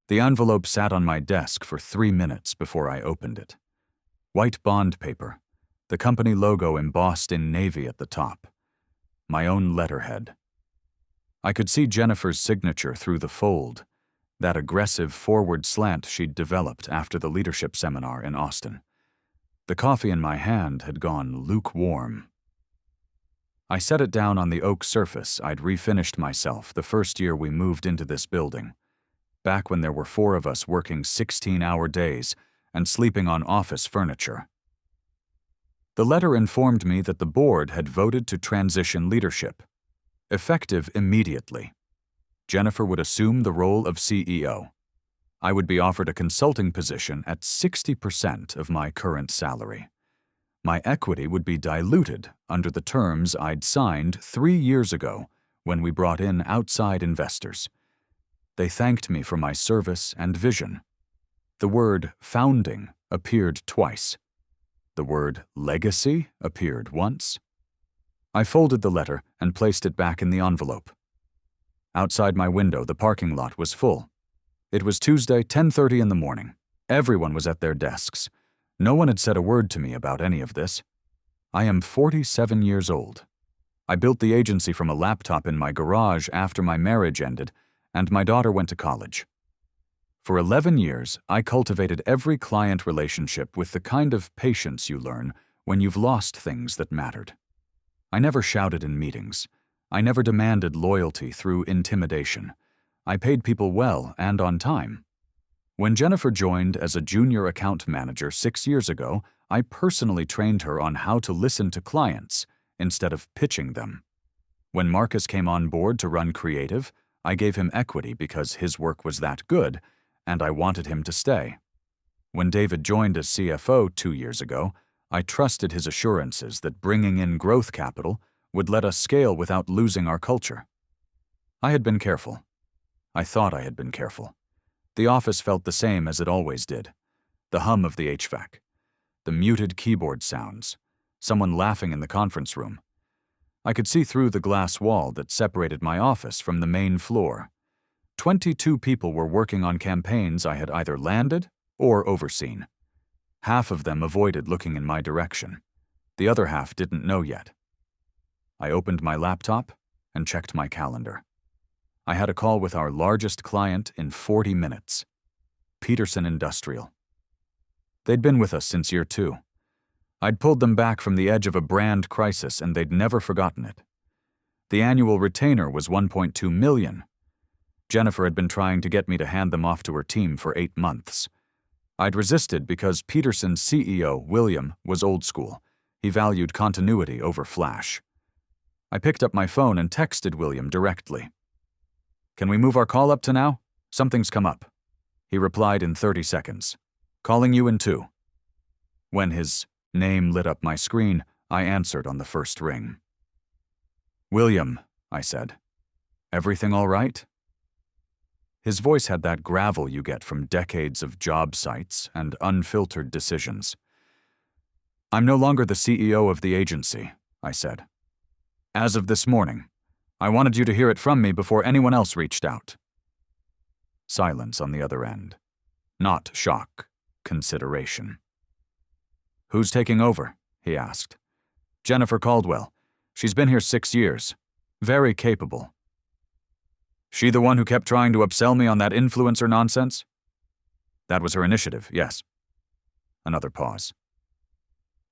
The envelope sat on my desk for 3 minutes before I opened it. White bond paper, the company logo embossed in navy at the top. My own letterhead. I could see Jennifer's signature through the fold, that aggressive forward slant she'd developed after the leadership seminar in Austin. The coffee in my hand had gone lukewarm. I set it down on the oak surface I'd refinished myself the first year we moved into this building, back when there were 4 of us working 16-hour days and sleeping on office furniture. The letter informed me that the board had voted to transition leadership, effective immediately. Jennifer would assume the role of CEO. I would be offered a consulting position at 60% of my current salary. My equity would be diluted under the terms I'd signed 3 years ago when we brought in outside investors. They thanked me for my service and vision. The word founding appeared twice. The word legacy appeared once. I folded the letter and placed it back in the envelope. Outside my window, the parking lot was full. It was Tuesday, 10:30 in the morning. Everyone was at their desks. No one had said a word to me about any of this. I am 47 years old. I built the agency from a laptop in my garage after my marriage ended, and my daughter went to college. For 11 years, I cultivated every client relationship with the kind of patience you learn when you've lost things that mattered. I never shouted in meetings. I never demanded loyalty through intimidation. I paid people well and on time. When Jennifer joined as a junior account manager 6 years ago, I personally trained her on how to listen to clients instead of pitching them. When Marcus came on board to run creative, I gave him equity because his work was that good, and I wanted him to stay. When David joined as CFO 2 years ago, I trusted his assurances that bringing in growth capital would let us scale without losing our culture. I had been careful. I thought I had been careful. The office felt the same as it always did. The hum of the HVAC, the muted keyboard sounds, someone laughing in the conference room. I could see through the glass wall that separated my office from the main floor. 22 people were working on campaigns I had either landed or overseen. Half of them avoided looking in my direction. The other half didn't know yet. I opened my laptop and checked my calendar. I had a call with our largest client in 40 minutes, Peterson Industrial. They'd been with us since year 2. I'd pulled them back from the edge of a brand crisis and they'd never forgotten it. The annual retainer was $1.2 million. Jennifer had been trying to get me to hand them off to her team for 8 months. I'd resisted because Peterson's CEO, William, was old school. He valued continuity over flash. I picked up my phone and texted William directly. "Can we move our call up to now? Something's come up." He replied in 30 seconds. "Calling you in 2. When his name lit up my screen, I answered on the first ring. "William," I said. "Everything all right?" His voice had that gravel you get from decades of job sites and unfiltered decisions. "I'm no longer the CEO of the agency," I said. "As of this morning. I wanted you to hear it from me before anyone else reached out." Silence on the other end. Not shock, consideration. "Who's taking over?" he asked. "Jennifer Caldwell. She's been here 6 years. Very capable." "She the one who kept trying to upsell me on that influencer nonsense?" "That was her initiative, yes." Another pause.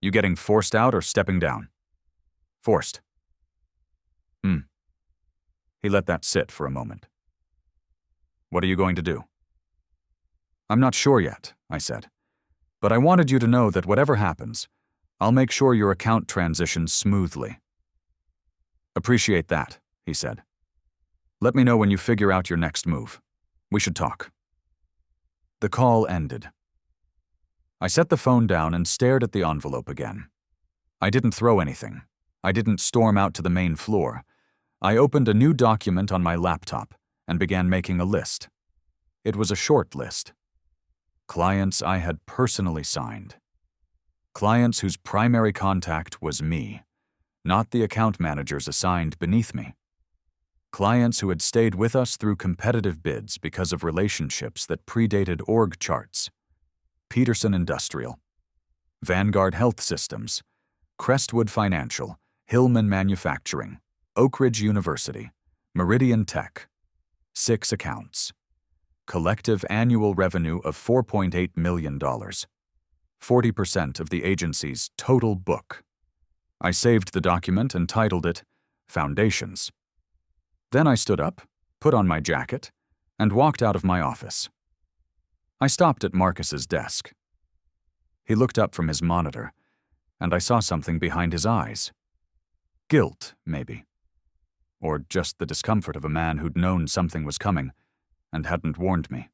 "You getting forced out or stepping down?" "Forced." He let that sit for a moment. "What are you going to do?" "I'm not sure yet," I said. "But I wanted you to know that whatever happens, I'll make sure your account transitions smoothly." "Appreciate that," he said. "Let me know when you figure out your next move. We should talk." The call ended. I set the phone down and stared at the envelope again. I didn't throw anything. I didn't storm out to the main floor. I opened a new document on my laptop and began making a list. It was a short list. Clients I had personally signed. Clients whose primary contact was me, not the account managers assigned beneath me. Clients who had stayed with us through competitive bids because of relationships that predated org charts. Peterson Industrial, Vanguard Health Systems, Crestwood Financial, Hillman Manufacturing, Oak Ridge University, Meridian Tech. 6 accounts. Collective annual revenue of $4.8 million. 40% of the agency's total book. I saved the document and titled it Foundations. Then I stood up, put on my jacket, and walked out of my office. I stopped at Marcus's desk. He looked up from his monitor, and I saw something behind his eyes. Guilt, maybe. Or just the discomfort of a man who'd known something was coming and hadn't warned me.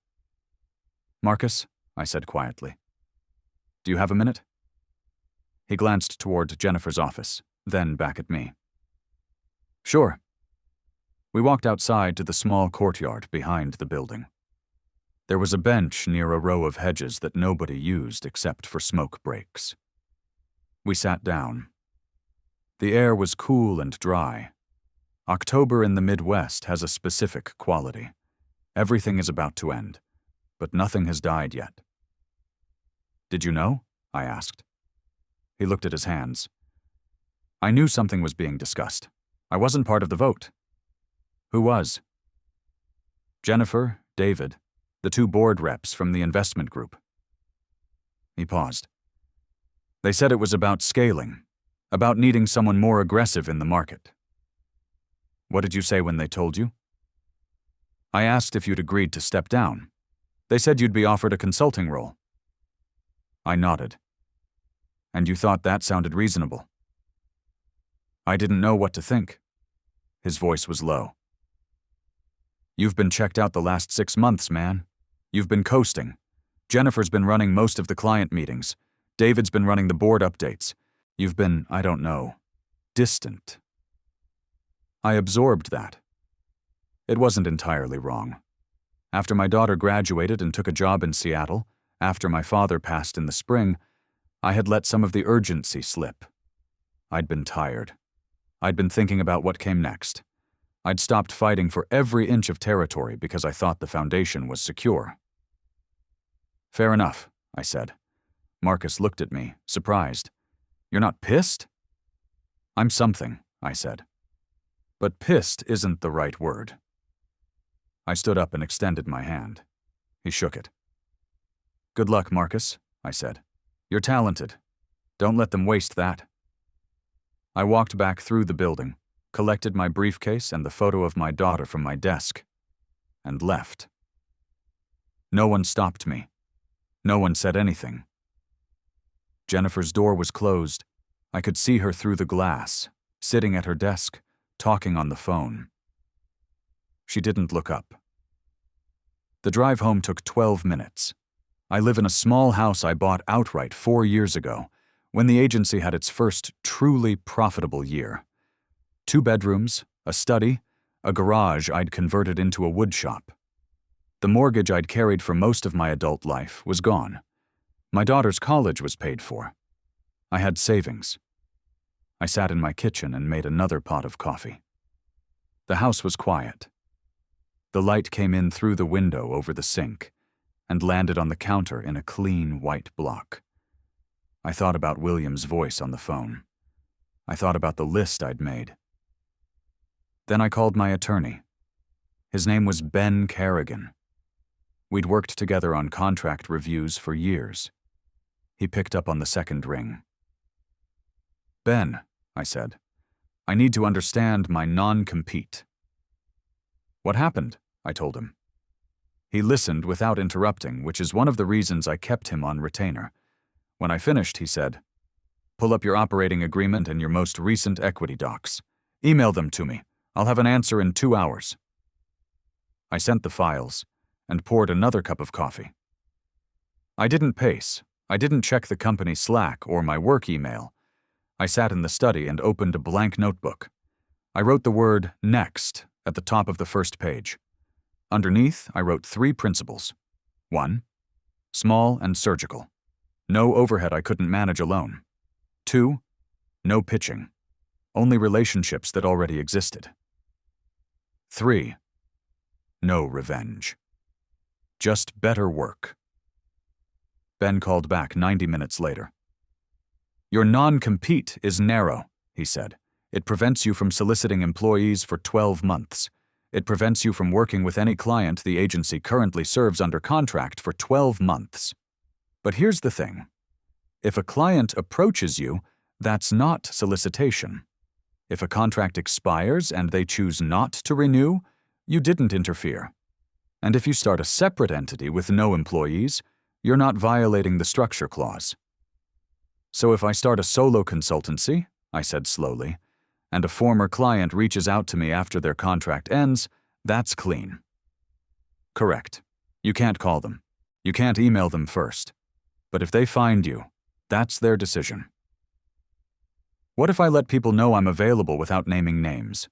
"Marcus," I said quietly, "do you have a minute?" He glanced toward Jennifer's office, then back at me. "Sure." We walked outside to the small courtyard behind the building. There was a bench near a row of hedges that nobody used except for smoke breaks. We sat down. The air was cool and dry. October in the Midwest has a specific quality. Everything is about to end, but nothing has died yet. "Did you know?" I asked. He looked at his hands. "I knew something was being discussed. I wasn't part of the vote." "Who was?" "Jennifer, David, the 2 board reps from the investment group." He paused. "They said it was about scaling, about needing someone more aggressive in the market." "What did you say when they told you?" "I asked if you'd agreed to step down. They said you'd be offered a consulting role." I nodded. "And you thought that sounded reasonable?" I didn't know what to think. His voice was low. "You've been checked out the last 6 months, man. You've been coasting. Jennifer's been running most of the client meetings. David's been running the board updates. You've been, I don't know, distant." I absorbed that. It wasn't entirely wrong. After my daughter graduated and took a job in Seattle, after my father passed in the spring, I had let some of the urgency slip. I'd been tired. I'd been thinking about what came next. I'd stopped fighting for every inch of territory because I thought the foundation was secure. "Fair enough," I said. Marcus looked at me, surprised. "You're not pissed?" "I'm something," I said. "But pissed isn't the right word." I stood up and extended my hand. He shook it. "Good luck, Marcus," I said. "You're talented. Don't let them waste that." I walked back through the building, collected my briefcase and the photo of my daughter from my desk, and left. No one stopped me. No one said anything. Jennifer's door was closed. I could see her through the glass, sitting at her desk, talking on the phone. She didn't look up. The drive home took 12 minutes. I live in a small house I bought outright 4 years ago, when the agency had its first truly profitable year. 2 bedrooms, a study, a garage I'd converted into a wood shop. The mortgage I'd carried for most of my adult life was gone. My daughter's college was paid for. I had savings. I sat in my kitchen and made another pot of coffee. The house was quiet. The light came in through the window over the sink and landed on the counter in a clean white block. I thought about William's voice on the phone. I thought about the list I'd made. Then I called my attorney. His name was Ben Kerrigan. We'd worked together on contract reviews for years. He picked up on the second ring. "Ben," I said, "I need to understand my non-compete." "What happened?" I told him. He listened without interrupting, which is one of the reasons I kept him on retainer. When I finished, he said, "Pull up your operating agreement and your most recent equity docs. Email them to me. I'll have an answer in 2 hours." I sent the files and poured another cup of coffee. I didn't pace. I didn't check the company Slack or my work email. I sat in the study and opened a blank notebook. I wrote the word "next" at the top of the first page. Underneath, I wrote 3 principles. 1. Small and surgical. No overhead I couldn't manage alone. 2. No pitching. Only relationships that already existed. 3. No revenge. Just better work. Ben called back 90 minutes later. Your non-compete is narrow, he said. It prevents you from soliciting employees for 12 months. It prevents you from working with any client the agency currently serves under contract for 12 months. But here's the thing. If a client approaches you, that's not solicitation. If a contract expires and they choose not to renew, you didn't interfere. And if you start a separate entity with no employees, you're not violating the structure clause. So if I start a solo consultancy, I said slowly, and a former client reaches out to me after their contract ends, that's clean. Correct. You can't call them. You can't email them first. But if they find you, that's their decision. What if I let people know I'm available without naming names?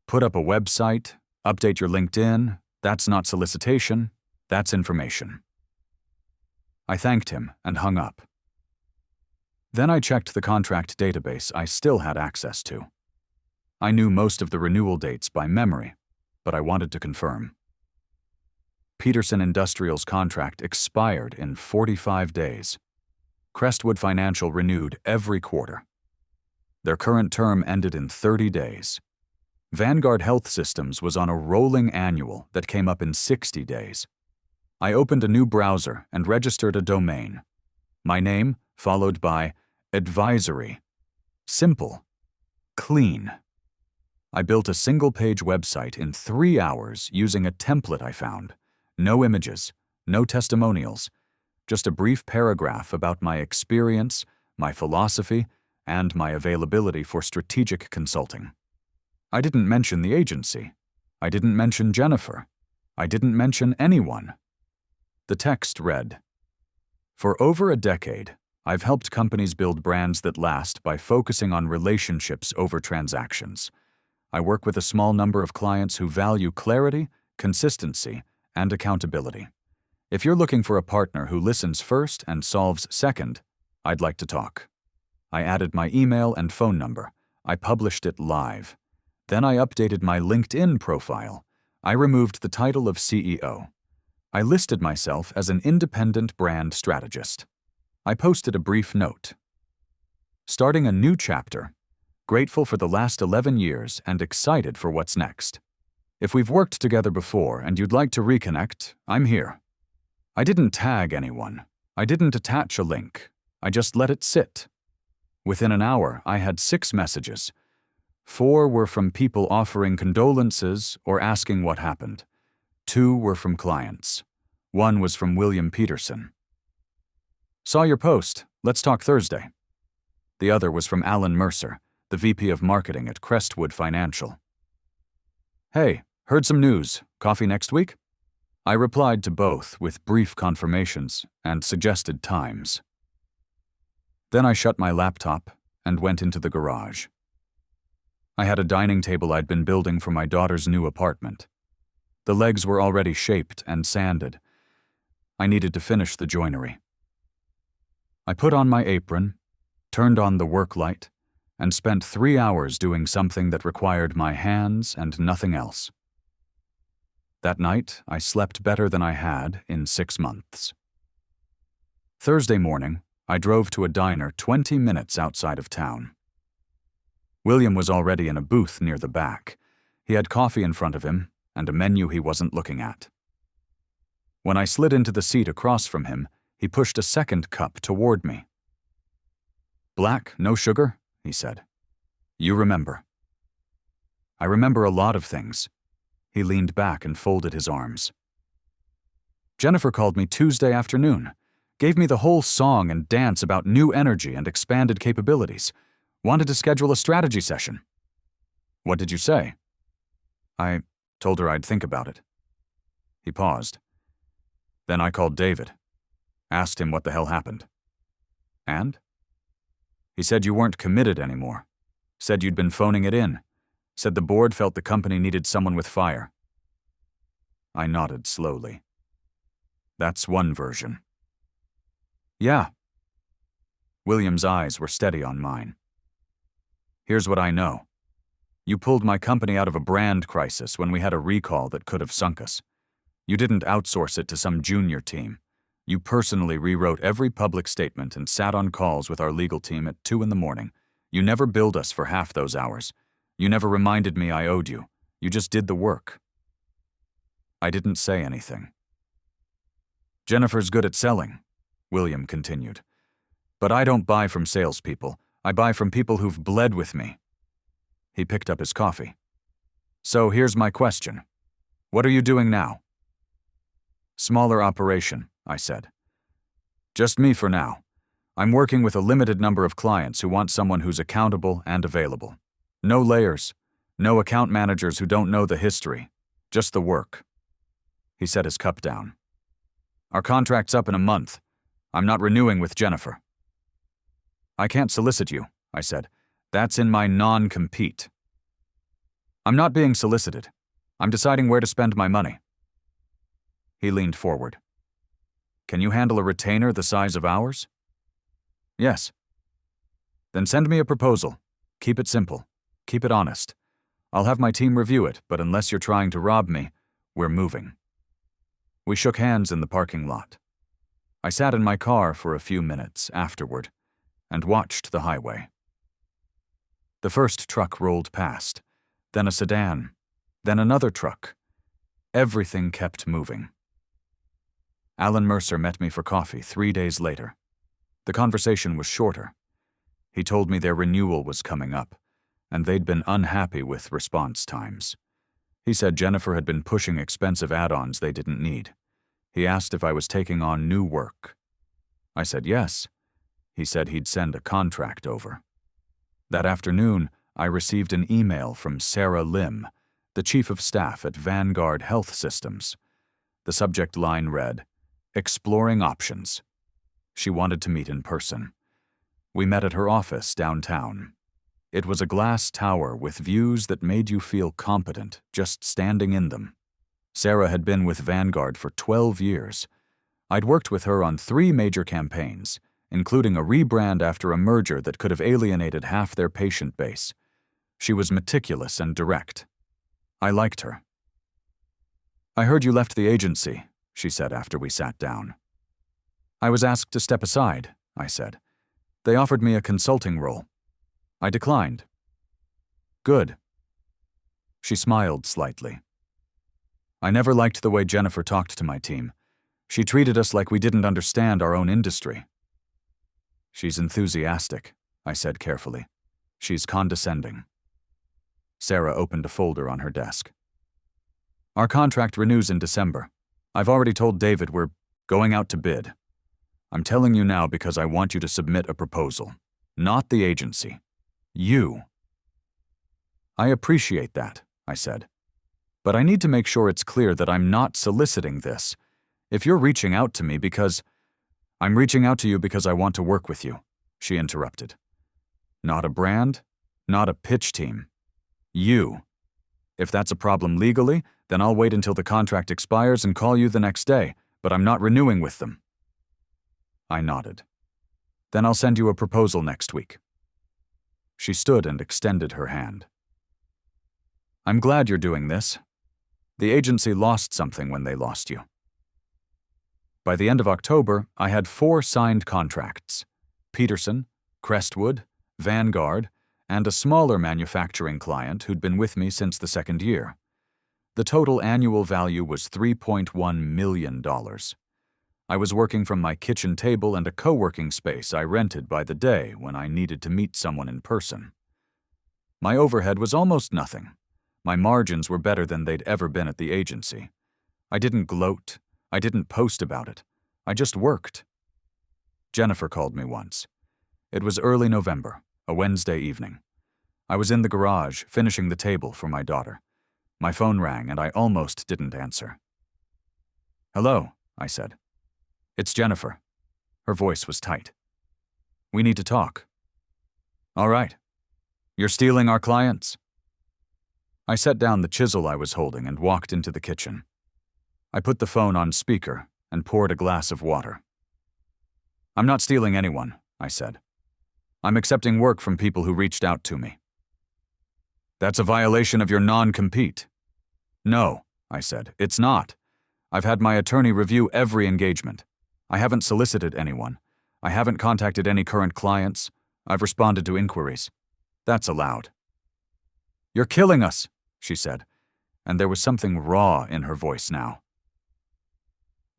Put up a website, update your LinkedIn, that's not solicitation, that's information. I thanked him and hung up. Then I checked the contract database I still had access to. I knew most of the renewal dates by memory, but I wanted to confirm. Peterson Industrial's contract expired in 45 days. Crestwood Financial renewed every quarter. Their current term ended in 30 days. Vanguard Health Systems was on a rolling annual that came up in 60 days. I opened a new browser and registered a domain. My name, followed by advisory. Simple. Clean. I built a single-page website in 3 hours using a template I found. No images, no testimonials, just a brief paragraph about my experience, my philosophy, and my availability for strategic consulting. I didn't mention the agency. I didn't mention Jennifer. I didn't mention anyone. The text read, For over a decade, I've helped companies build brands that last by focusing on relationships over transactions. I work with a small number of clients who value clarity, consistency, and accountability. If you're looking for a partner who listens first and solves second, I'd like to talk. I added my email and phone number. I published it live. Then I updated my LinkedIn profile. I removed the title of CEO. I listed myself as an independent brand strategist. I posted a brief note. Starting a new chapter. Grateful for the last 11 years and excited for what's next. If we've worked together before and you'd like to reconnect, I'm here. I didn't tag anyone. I didn't attach a link. I just let it sit. Within an hour, I had 6 messages. 4 were from people offering condolences or asking what happened. 2 were from clients. 1 was from William Peterson. Saw your post. Let's talk Thursday. The other was from Alan Mercer, the VP of Marketing at Crestwood Financial. Hey, heard some news. Coffee next week? I replied to both with brief confirmations and suggested times. Then I shut my laptop and went into the garage. I had a dining table I'd been building for my daughter's new apartment. The legs were already shaped and sanded. I needed to finish the joinery. I put on my apron, turned on the work light, and spent 3 hours doing something that required my hands and nothing else. That night, I slept better than I had in 6 months. Thursday morning, I drove to a diner 20 minutes outside of town. William was already in a booth near the back. He had coffee in front of him and a menu he wasn't looking at. When I slid into the seat across from him, he pushed a second cup toward me. Black, no sugar, he said. You remember. I remember a lot of things. He leaned back and folded his arms. Jennifer called me Tuesday afternoon. Gave me the whole song and dance about new energy and expanded capabilities. Wanted to schedule a strategy session. What did you say? I told her I'd think about it. He paused. Then I called David. Asked him what the hell happened. And? He said you weren't committed anymore. Said you'd been phoning it in. Said the board felt the company needed someone with fire. I nodded slowly. That's one version. Yeah. William's eyes were steady on mine. Here's what I know. You pulled my company out of a brand crisis when we had a recall that could have sunk us. You didn't outsource it to some junior team. You personally rewrote every public statement and sat on calls with our legal team at 2 a.m. You never billed us for half those hours. You never reminded me I owed you. You just did the work. I didn't say anything. Jennifer's good at selling, William continued. But I don't buy from salespeople. I buy from people who've bled with me. He picked up his coffee. So here's my question. What are you doing now? Smaller operation, I said. Just me for now. I'm working with a limited number of clients who want someone who's accountable and available. No layers, no account managers who don't know the history, just the work. He set his cup down. Our contract's up in a month. I'm not renewing with Jennifer. I can't solicit you, I said. That's in my non-compete. I'm not being solicited. I'm deciding where to spend my money. He leaned forward. Can you handle a retainer the size of ours? Yes. Then send me a proposal. Keep it simple. Keep it honest. I'll have my team review it, but unless you're trying to rob me, we're moving. We shook hands in the parking lot. I sat in my car for a few minutes afterward and watched the highway. The first truck rolled past, then a sedan, then another truck. Everything kept moving. Alan Mercer met me for coffee 3 days later. The conversation was shorter. He told me their renewal was coming up, and they'd been unhappy with response times. He said Jennifer had been pushing expensive add-ons they didn't need. He asked if I was taking on new work. I said yes. He said he'd send a contract over. That afternoon, I received an email from Sarah Lim, the chief of staff at Vanguard Health Systems. The subject line read, "Exploring options." She wanted to meet in person. We met at her office downtown. It was a glass tower with views that made you feel competent just standing in them. Sarah had been with Vanguard for 12 years. I'd worked with her on 3 major campaigns, including a rebrand after a merger that could have alienated half their patient base. She was meticulous and direct. I liked her. I heard you left the agency, she said after we sat down. I was asked to step aside, I said. They offered me a consulting role. I declined. Good. She smiled slightly. I never liked the way Jennifer talked to my team. She treated us like we didn't understand our own industry. She's enthusiastic, I said carefully. She's condescending. Sarah opened a folder on her desk. Our contract renews in December. I've already told David we're going out to bid. I'm telling you now because I want you to submit a proposal. Not the agency. You. I appreciate that, I said. But I need to make sure it's clear that I'm not soliciting this. If you're reaching out to me because... I'm reaching out to you because I want to work with you, she interrupted. Not a brand, not a pitch team. You. If that's a problem legally, then I'll wait until the contract expires and call you the next day, but I'm not renewing with them. I nodded. Then I'll send you a proposal next week. She stood and extended her hand. I'm glad you're doing this. The agency lost something when they lost you. By the end of October, I had 4 signed contracts: Peterson, Crestwood, Vanguard, and a smaller manufacturing client who'd been with me since the 2nd year. The total annual value was $3.1 million. I was working from my kitchen table and a co-working space I rented by the day when I needed to meet someone in person. My overhead was almost nothing. My margins were better than they'd ever been at the agency. I didn't gloat. I didn't post about it. I just worked. Jennifer called me once. It was early November, a Wednesday evening. I was in the garage, finishing the table for my daughter. My phone rang and I almost didn't answer. Hello, I said. It's Jennifer. Her voice was tight. We need to talk. All right. You're stealing our clients? I set down the chisel I was holding and walked into the kitchen. I put the phone on speaker and poured a glass of water. I'm not stealing anyone, I said. I'm accepting work from people who reached out to me. That's a violation of your non-compete. No, I said, it's not. I've had my attorney review every engagement. I haven't solicited anyone. I haven't contacted any current clients. I've responded to inquiries. That's allowed. You're killing us, she said, and there was something raw in her voice now.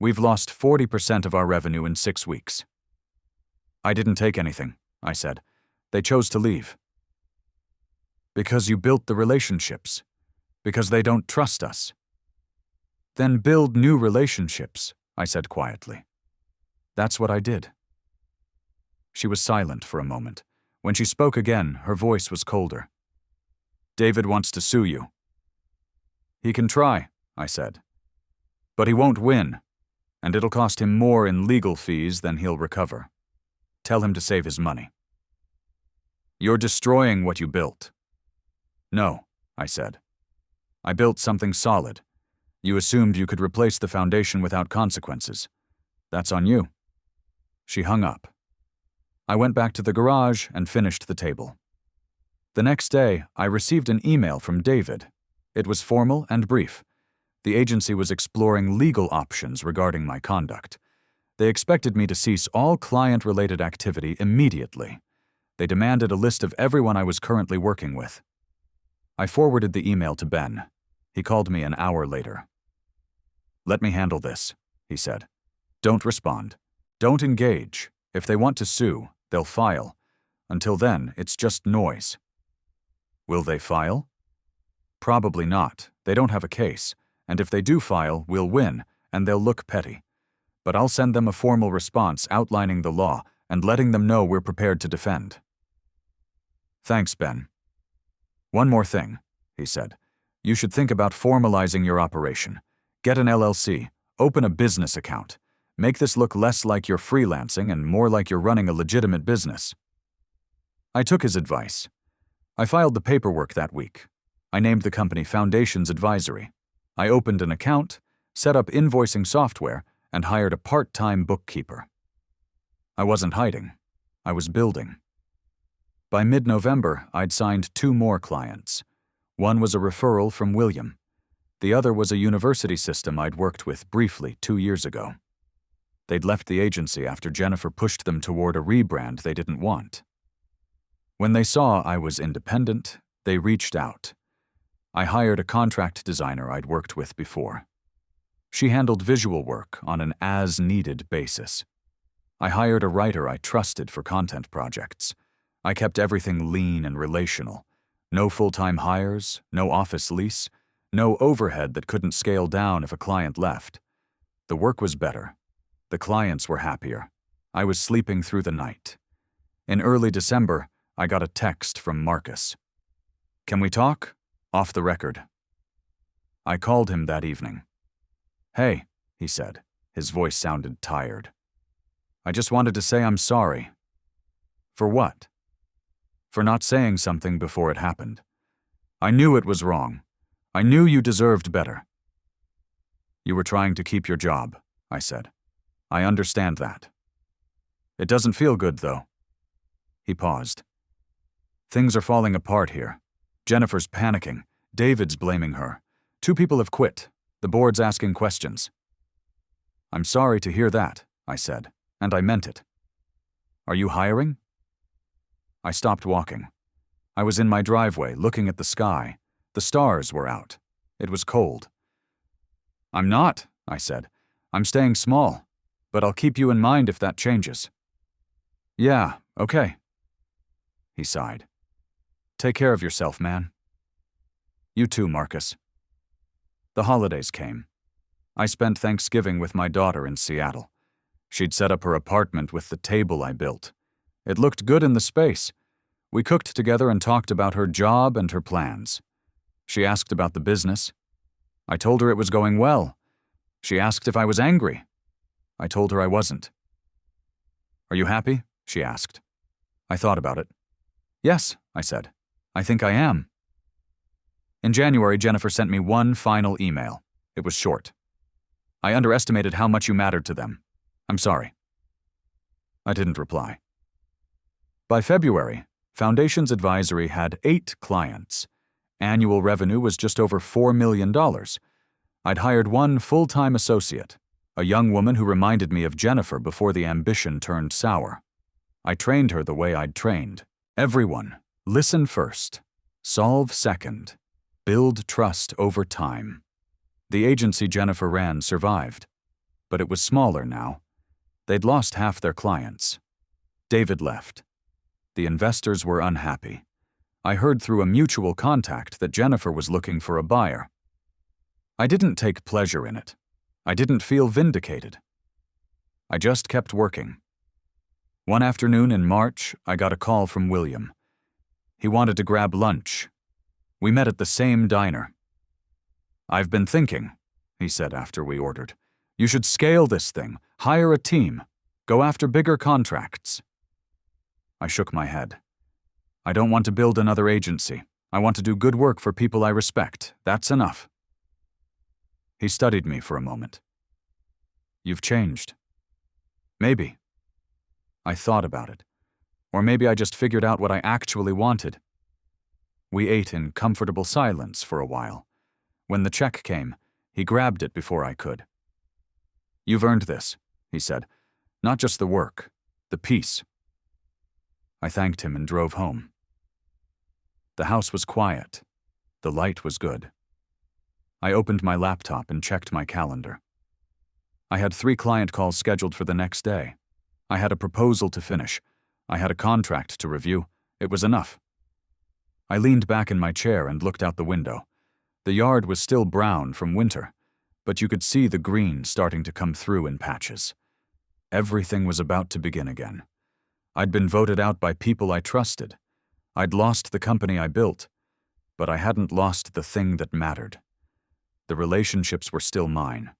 We've lost 40% of our revenue in 6 weeks. I didn't take anything, I said. They chose to leave. Because you built the relationships. Because they don't trust us. Then build new relationships, I said quietly. That's what I did. She was silent for a moment. When she spoke again, her voice was colder. David wants to sue you. He can try, I said. But he won't win, and it'll cost him more in legal fees than he'll recover. Tell him to save his money. You're destroying what you built. No, I said. I built something solid. You assumed you could replace the foundation without consequences. That's on you. She hung up. I went back to the garage and finished the table. The next day, I received an email from David. It was formal and brief. The agency was exploring legal options regarding my conduct. They expected me to cease all client-related activity immediately. They demanded a list of everyone I was currently working with. I forwarded the email to Ben. He called me an hour later. Let me handle this, he said. Don't respond. Don't engage. If they want to sue, they'll file. Until then, it's just noise. Will they file? Probably not. They don't have a case. And if they do file, we'll win, and they'll look petty. But I'll send them a formal response outlining the law and letting them know we're prepared to defend. Thanks, Ben. One more thing, he said. You should think about formalizing your operation. Get an LLC. Open a business account. Make this look less like you're freelancing and more like you're running a legitimate business. I took his advice. I filed the paperwork that week. I named the company Foundations Advisory. I opened an account, set up invoicing software, and hired a part-time bookkeeper. I wasn't hiding. I was building. By mid-November, I'd signed 2 more clients. One was a referral from William. The other was a university system I'd worked with briefly 2 years ago. They'd left the agency after Jennifer pushed them toward a rebrand they didn't want. When they saw I was independent, they reached out. I hired a contract designer I'd worked with before. She handled visual work on an as-needed basis. I hired a writer I trusted for content projects. I kept everything lean and relational. No full-time hires, no office lease, no overhead that couldn't scale down if a client left. The work was better. The clients were happier. I was sleeping through the night. In early December, I got a text from Marcus. Can we talk? Off the record. I called him that evening. Hey, he said. His voice sounded tired. I just wanted to say I'm sorry. For what? For not saying something before it happened. I knew it was wrong. I knew you deserved better. You were trying to keep your job, I said. I understand that. It doesn't feel good, though. He paused. Things are falling apart here. Jennifer's panicking. David's blaming her. 2 people have quit. The board's asking questions. I'm sorry to hear that, I said, and I meant it. Are you hiring? I stopped walking. I was in my driveway, looking at the sky. The stars were out. It was cold. I'm not, I said. I'm staying small, but I'll keep you in mind if that changes. Yeah, okay. He sighed. Take care of yourself, man. You too, Marcus. The holidays came. I spent Thanksgiving with my daughter in Seattle. She'd set up her apartment with the table I built. It looked good in the space. We cooked together and talked about her job and her plans. She asked about the business. I told her it was going well. She asked if I was angry. I told her I wasn't. Are you happy? She asked. I thought about it. Yes, I said. I think I am. In January, Jennifer sent me one final email. It was short. I underestimated how much you mattered to them. I'm sorry. I didn't reply. By February, Foundations Advisory had 8 clients. Annual revenue was just over $4 million. I'd hired one full-time associate, a young woman who reminded me of Jennifer before the ambition turned sour. I trained her the way I'd trained. Everyone, listen first, solve second, build trust over time. The agency Jennifer ran survived, but it was smaller now. They'd lost half their clients. David left. The investors were unhappy. I heard through a mutual contact that Jennifer was looking for a buyer. I didn't take pleasure in it. I didn't feel vindicated. I just kept working. One afternoon in March, I got a call from William. He wanted to grab lunch. We met at the same diner. "I've been thinking," he said after we ordered. "You should scale this thing, hire a team, go after bigger contracts." I shook my head. "I don't want to build another agency. I want to do good work for people I respect. That's enough." He studied me for a moment. "You've changed." "Maybe." I thought about it. Or maybe I just figured out what I actually wanted. We ate in comfortable silence for a while. When the check came, he grabbed it before I could. "You've earned this," he said. "Not just the work, the peace." I thanked him and drove home. The house was quiet. The light was good. I opened my laptop and checked my calendar. I had 3 client calls scheduled for the next day. I had a proposal to finish. I had a contract to review. It was enough. I leaned back in my chair and looked out the window. The yard was still brown from winter, but you could see the green starting to come through in patches. Everything was about to begin again. I'd been voted out by people I trusted. I'd lost the company I built, but I hadn't lost the thing that mattered. The relationships were still mine.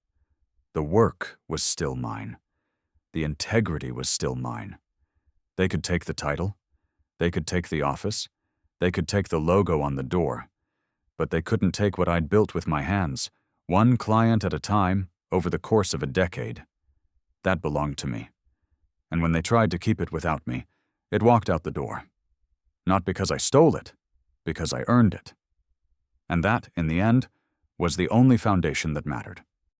The work was still mine. The integrity was still mine. They could take the title. They could take the office. They could take the logo on the door. But they couldn't take what I'd built with my hands, one client at a time, over the course of a decade. That belonged to me. And when they tried to keep it without me, it walked out the door. Not because I stole it, because I earned it. And that, in the end, was the only foundation that mattered.